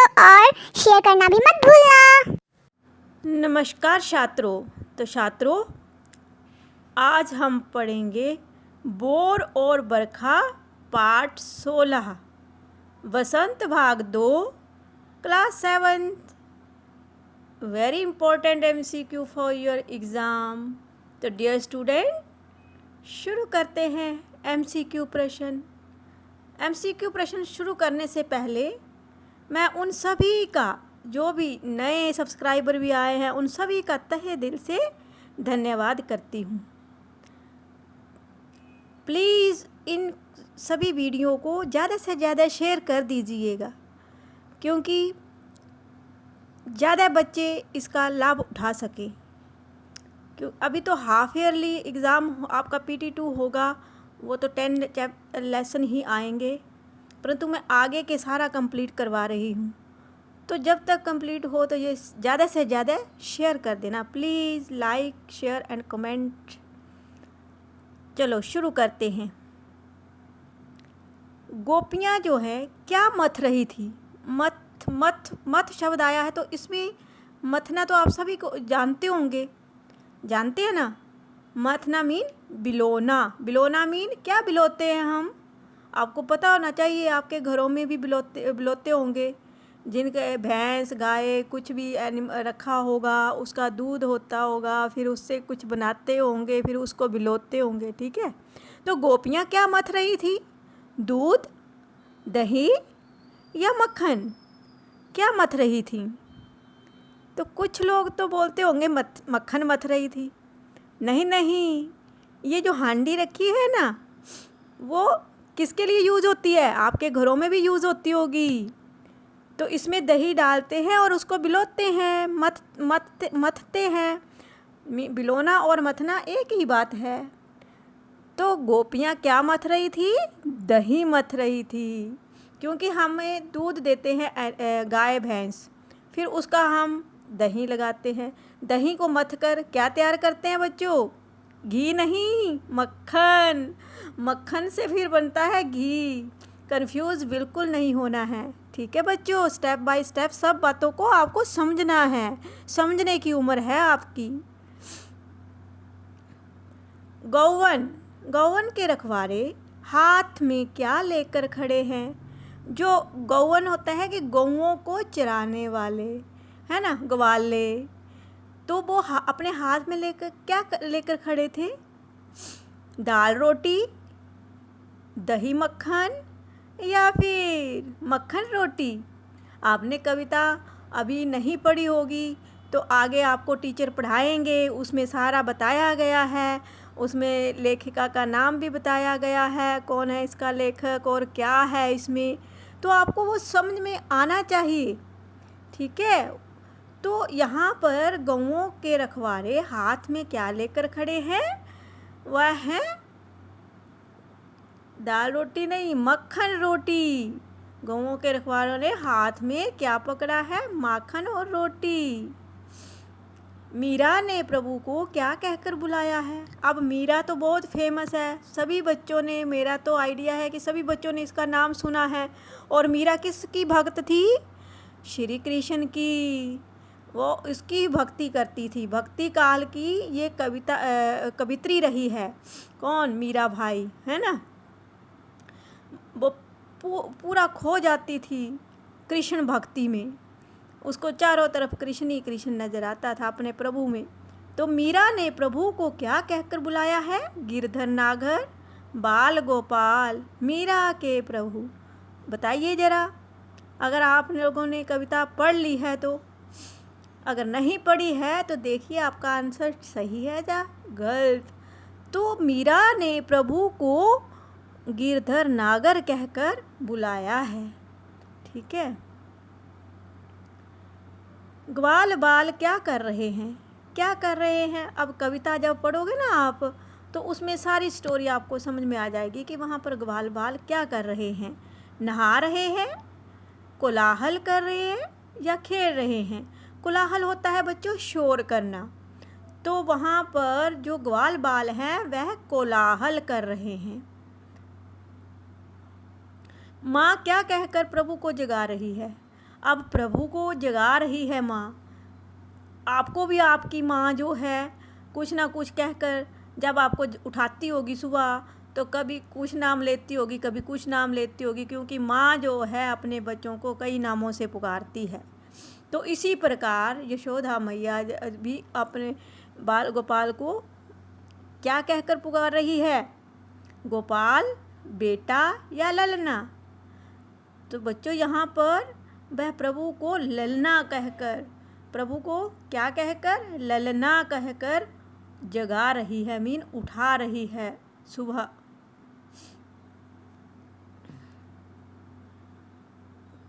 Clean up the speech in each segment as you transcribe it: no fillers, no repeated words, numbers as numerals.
और शेयर करना भी मत भूलना। नमस्कार छात्रों। तो छात्रों, आज हम पढ़ेंगे बोर और बरखा पार्ट 16, बसंत भाग 2, class 7। Very important MCQ for your exam. तो डियर स्टूडेंट, शुरू करते हैं MCQ प्रश्न। MCQ प्रश्न शुरू करने से पहले मैं उन सभी का, जो भी नए सब्सक्राइबर भी आए हैं, उन सभी का तहे दिल से धन्यवाद करती हूँ। प्लीज़ इन सभी वीडियो को ज़्यादा से ज़्यादा शेयर कर दीजिएगा, क्योंकि ज़्यादा बच्चे इसका लाभ उठा सकें। क्यों अभी तो हाफ ईयरली एग्ज़ाम आपका PT2 होगा, वो तो 10 लेसन ही आएंगे, परंतु मैं आगे के सारा कंप्लीट करवा रही हूँ। तो जब तक कंप्लीट हो तो ये ज़्यादा से ज़्यादा शेयर कर देना please. Like, share and comment. चलो शुरू करते हैं। गोपियाँ जो है क्या मथ रही थी? मथ मथ मथ शब्द आया है, तो इसमें मथना तो आप सभी को जानते होंगे, जानते हैं ना। मथना मीन बिलोना। बिलोना मीन क्या बिलोते हैं हम? आपको पता होना चाहिए, आपके घरों में भी बिलोते होंगे। जिनके भैंस गाय कुछ भी रखा होगा, उसका दूध होता होगा, फिर उससे कुछ बनाते होंगे, फिर उसको बिलोते होंगे। ठीक है, तो गोपियाँ क्या मथ रही थी? दूध, दही या मक्खन? क्या मथ रही थी? तो कुछ लोग तो बोलते होंगे मक्खन मथ रही थी। नहीं नहीं, ये जो हांडी रखी है ना, वो किसके लिए यूज़ होती है? आपके घरों में भी यूज़ होती होगी। तो इसमें दही डालते हैं और उसको बिलोते हैं, मथते हैं। बिलोना और मथना एक ही बात है। तो गोपियाँ क्या मथ रही थी? दही मथ रही थी, क्योंकि हमें दूध देते हैं गाय भैंस, फिर उसका हम दही लगाते हैं। दही को मथ कर क्या तैयार करते हैं बच्चों? घी नहीं, मक्खन। मक्खन से फिर बनता है घी। कंफ्यूज बिल्कुल नहीं होना है, ठीक है बच्चों। स्टेप बाय स्टेप सब बातों को आपको समझना है, समझने की उम्र है आपकी। गौवन, गौवन के रखवारे हाथ में क्या लेकर खड़े हैं? जो गौवन होता है कि गौओं को चराने वाले, है ना, ग्वाले। तो वो अपने हाथ में लेकर क्या लेकर खड़े थे? दाल रोटी, दही मक्खन या फिर मक्खन रोटी? आपने कविता अभी नहीं पढ़ी होगी, तो आगे आपको टीचर पढ़ाएंगे, उसमें सारा बताया गया है। उसमें लेखिका का नाम भी बताया गया है, कौन है इसका लेखक और क्या है इसमें, तो आपको वो समझ में आना चाहिए, ठीक है। तो यहाँ पर गौओं के रखवारे हाथ में क्या लेकर खड़े हैं? वह है दाल रोटी नहीं, मक्खन रोटी। गौओं के रखवारों ने हाथ में क्या पकड़ा है? माखन और रोटी। मीरा ने प्रभु को क्या कहकर बुलाया है? अब मीरा तो बहुत फेमस है, सभी बच्चों ने, मेरा तो आइडिया है कि सभी बच्चों ने इसका नाम सुना है। और मीरा किसकी भक्त थी? श्री कृष्ण की। वो इसकी भक्ति करती थी। भक्ति काल की ये कवित्री रही है। कौन? मीरा भाई, है ना। वो पूरा खो जाती थी कृष्ण भक्ति में। उसको चारों तरफ कृष्ण ही कृष्ण नजर आता था अपने प्रभु में। तो मीरा ने प्रभु को क्या कहकर बुलाया है? गिरधर नागर, बाल गोपाल, मीरा के प्रभु। बताइए ज़रा, अगर आप लोगों ने कविता पढ़ ली है तो। अगर नहीं पढ़ी है तो देखिए आपका आंसर सही है या गलत। तो मीरा ने प्रभु को गिरधर नागर कहकर बुलाया है, ठीक है। ग्वाल बाल क्या कर रहे हैं? क्या कर रहे हैं? अब कविता जब पढ़ोगे ना आप, तो उसमें सारी स्टोरी आपको समझ में आ जाएगी कि वहाँ पर ग्वाल बाल क्या कर रहे हैं। नहा रहे हैं, कोलाहल कर रहे हैं या खेल रहे हैं? कोलाहल होता है बच्चों शोर करना, तो वहाँ पर जो ग्वाल बाल हैं वह कोलाहल कर रहे हैं। माँ क्या कहकर प्रभु को जगा रही है? अब प्रभु को जगा रही है माँ। आपको भी आपकी माँ जो है कुछ ना कुछ कहकर जब आपको उठाती होगी सुबह, तो कभी कुछ नाम लेती होगी, कभी कुछ नाम लेती होगी, क्योंकि माँ जो है अपने बच्चों को कई नामों से पुकारती है। तो इसी प्रकार यशोदा मैया भी अपने बाल गोपाल को क्या कहकर पुकार रही है? गोपाल, बेटा या ललना। तो बच्चों यहाँ पर वह प्रभु को ललना कहकर, प्रभु को क्या कहकर? ललना कहकर जगा रही है, मीन उठा रही है सुबह।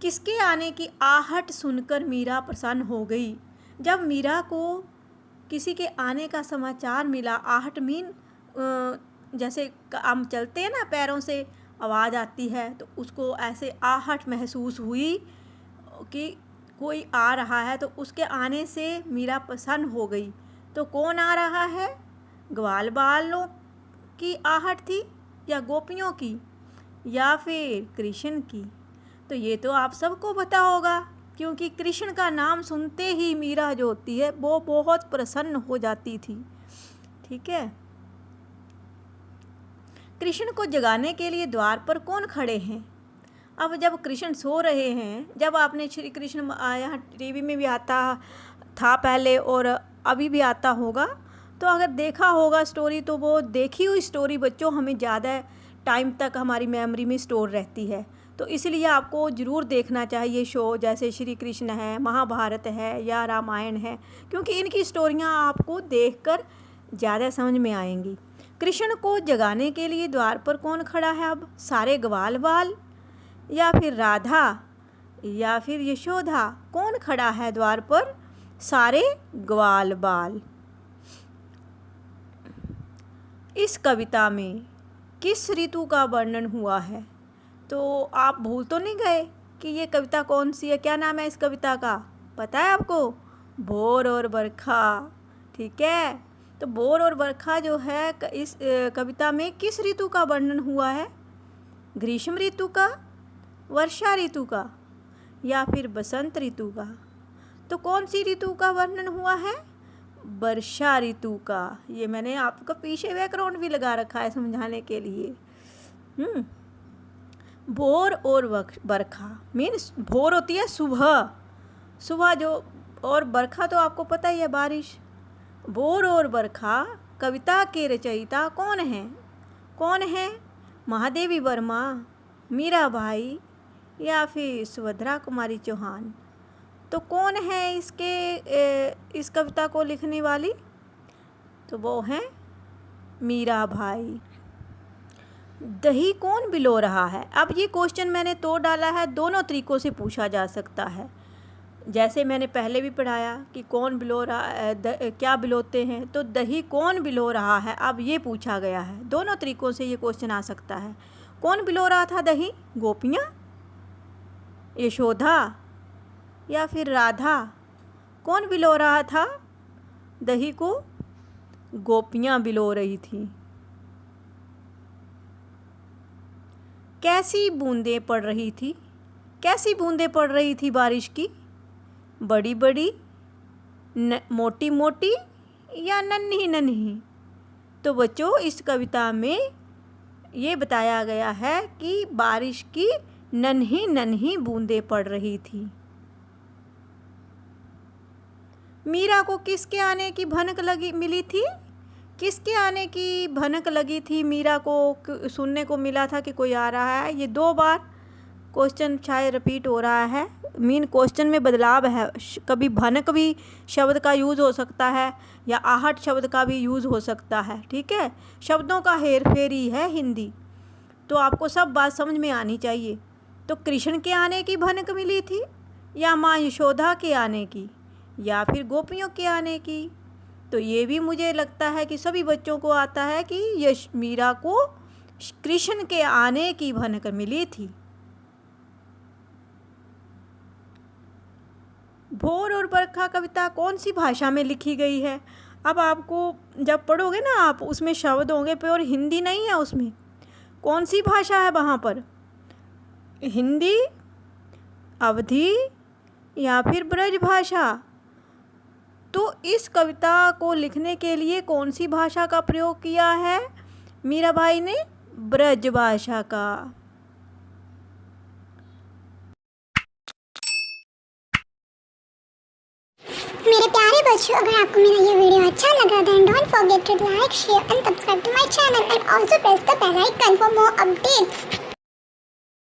किसके आने की आहट सुनकर मीरा प्रसन्न हो गई। जब मीरा को किसी के आने का समाचार मिला, आहट मीन जैसे हम चलते हैं ना, पैरों से आवाज़ आती है, तो उसको ऐसे आहट महसूस हुई कि कोई आ रहा है, तो उसके आने से मीरा प्रसन्न हो गई। तो कौन आ रहा है? ग्वाल बालों की आहट थी या गोपियों की या फिर कृष्ण की? तो ये तो आप सबको पता होगा, क्योंकि कृष्ण का नाम सुनते ही मीरा जो होती है वो बहुत प्रसन्न हो जाती थी। ठीक है। कृष्ण को जगाने के लिए द्वार पर कौन खड़े हैं? अब जब कृष्ण सो रहे हैं, जब आपने श्री कृष्ण यहाँ टीवी में भी आता था पहले और अभी भी आता होगा, तो अगर देखा होगा स्टोरी, तो वो देखी हुई स्टोरी बच्चों हमें ज़्यादा टाइम तक हमारी मेमोरी में स्टोर रहती है। तो इसलिए आपको ज़रूर देखना चाहिए शो, जैसे श्री कृष्ण है, महाभारत है या रामायण है, क्योंकि इनकी स्टोरियाँ आपको देखकर ज़्यादा समझ में आएंगी। कृष्ण को जगाने के लिए द्वार पर कौन खड़ा है? अब सारे ग्वाल बाल या फिर राधा या फिर यशोदा, कौन खड़ा है द्वार पर? सारे ग्वाल बाल। इस कविता में किस ऋतु का वर्णन हुआ है? तो आप भूल तो नहीं गए कि ये कविता कौन सी है? क्या नाम है इस कविता का? पता है आपको? भोर और बरखा। ठीक है। तो भोर और बरखा जो है इस कविता में किस ऋतु का वर्णन हुआ है? ग्रीष्म ऋतु का, वर्षा ऋतु का या फिर बसंत ऋतु का? तो कौन सी ऋतु का वर्णन हुआ है? वर्षा ऋतु का। ये मैंने आपको पीछे बैकग्राउंड भी लगा रखा है समझाने के लिए। भोर और बरखा मीन्स भोर होती है सुबह, सुबह जो, और बरखा तो आपको पता ही है, बारिश। भोर और बरखा कविता के रचयिता कौन हैं? कौन है? महादेवी वर्मा, मीराबाई या फिर सुभद्रा कुमारी चौहान? तो कौन है इस कविता को लिखने वाली? तो वो हैं मीराबाई। दही कौन बिलो रहा है? अब ये क्वेश्चन मैंने तो डाला है, दोनों तरीक़ों से पूछा जा सकता है। जैसे मैंने पहले भी पढ़ाया कि कौन बिलो रहा है, क्या बिलोते हैं, तो दही कौन बिलो रहा है, अब ये पूछा गया है। दोनों तरीक़ों से ये क्वेश्चन आ सकता है। कौन बिलो रहा था दही? गोपियाँ, यशोदा या फिर राधा? कौन बिलो रहा था दही को? गोपियाँ बिलो रही थी। कैसी बूंदें पड़ रही थी? कैसी बूंदें पड़ रही थी बारिश की? बड़ी बड़ी, मोटी मोटी या नन्ही नन्ही? तो बच्चों इस कविता में ये बताया गया है कि बारिश की नन्ही नन्ही बूंदें पड़ रही थी। मीरा को किसके आने की भनक मिली थी? किसके आने की भनक लगी थी? मीरा को सुनने को मिला था कि कोई आ रहा है। ये 2 बार क्वेश्चन शायद रिपीट हो रहा है, मीन क्वेश्चन में बदलाव है। कभी भनक भी शब्द का यूज़ हो सकता है या आहट शब्द का भी यूज़ हो सकता है। ठीक है, शब्दों का हेर फेर ही है हिंदी, तो आपको सब बात समझ में आनी चाहिए। तो कृष्ण के आने की भनक मिली थी या माँ यशोदा के आने की या फिर गोपियों के आने की? तो ये भी मुझे लगता है कि सभी बच्चों को आता है कि मीरा को कृष्ण के आने की भनक मिली थी। भोर और बरखा कविता कौन सी भाषा में लिखी गई है? अब आपको जब पढ़ोगे ना आप, उसमें शब्द होंगे, प्योर हिंदी नहीं है उसमें। कौन सी भाषा है वहाँ पर? हिंदी, अवधी या फिर ब्रज भाषा। तो इस कविता को लिखने के लिए कौन सी भाषा का प्रयोग किया है मीराबाई ने? ब्रज भाषा का। मेरे प्यारे बच्चों, अगर आपको मेरा ये वीडियो अच्छा लगा then don't forget to like, share and subscribe to my channel and also press the bell icon for more updates.